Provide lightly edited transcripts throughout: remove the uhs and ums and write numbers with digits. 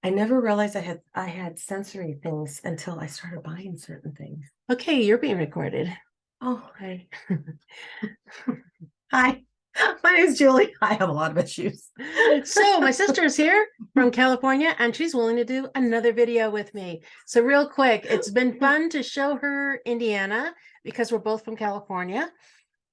I never realized I had sensory things until I started buying certain things. Okay, you're being recorded. Oh, hi. Hi. My name is Julie. I have a lot of issues. So my sister is here from California and she's willing to do another video with me. So real quick, it's been fun to show her Indiana because we're both from California.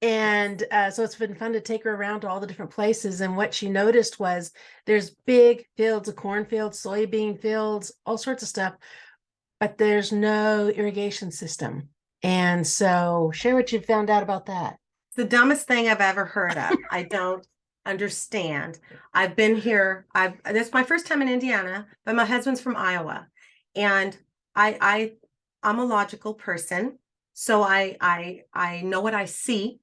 And so it's been fun to take her around to all the different places. And what she noticed was there's big fields of cornfields, soybean fields, all sorts of stuff, but there's no irrigation system. And so share what you found out about that. The dumbest thing I've ever heard of. I don't understand. I've been here. This is my first time in Indiana, but my husband's from Iowa. And I'm a logical person. So I know what I see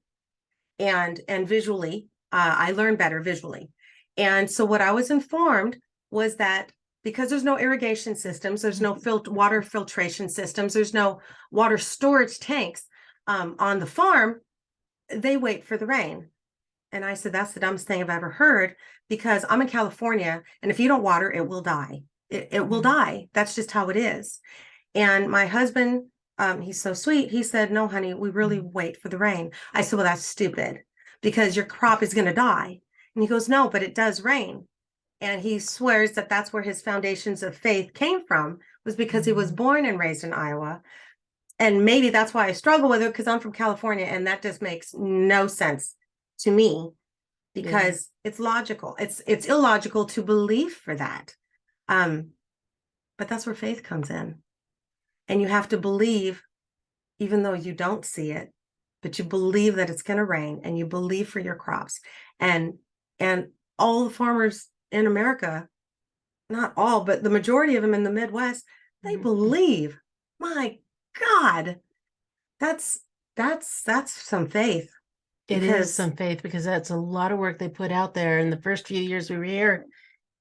and visually, I learn better visually. And so what I was informed was that because there's no irrigation systems, there's no water filtration systems, there's no water storage tanks on the farm, they wait for the rain. And I said, that's the dumbest thing I've ever heard, because I'm in California, and if you don't water, it will die. It will die. That's just how it is. And my husband, he's so sweet. He said, no, honey, we really wait for the rain. I said, well, that's stupid because your crop is going to die. And he goes, no, but it does rain. And he swears that that's where his foundations of faith came from, was because he was born and raised in Iowa. And maybe that's why I struggle with it, because I'm from California and that just makes no sense to me, because it's logical. It's illogical to believe for that. But that's where faith comes in. And you have to believe, even though you don't see it, but you believe that it's going to rain, and you believe for your crops. And all the farmers in America, not all, but the majority of them in the Midwest, they believe. My God, that's some faith. It is some faith, because that's a lot of work they put out there. In the first few years we were here,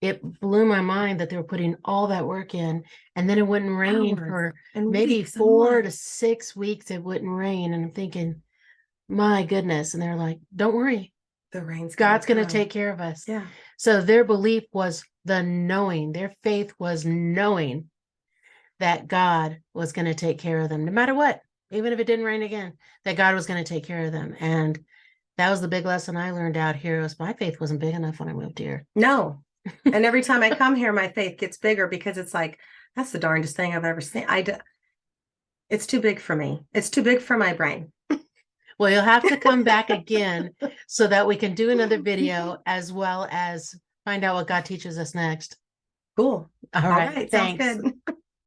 it blew my mind that they were putting all that work in, and then it wouldn't rain for maybe 4 to 6 weeks. It wouldn't rain, and I'm thinking, my goodness. And they're like, don't worry, God's going to take care of us. Yeah. So their belief was the knowing, their faith was knowing that God was going to take care of them no matter what, even if it didn't rain again, that God was going to take care of them. And that was the big lesson I learned out here, was my faith wasn't big enough when I moved here. No. And every time I come here, my faith gets bigger, because it's like, that's the darndest thing I've ever seen. It's too big for me. It's too big for my brain. Well, you'll have to come back again so that we can do another video, as well as find out what God teaches us next. Cool. All right. Thanks. Sounds good.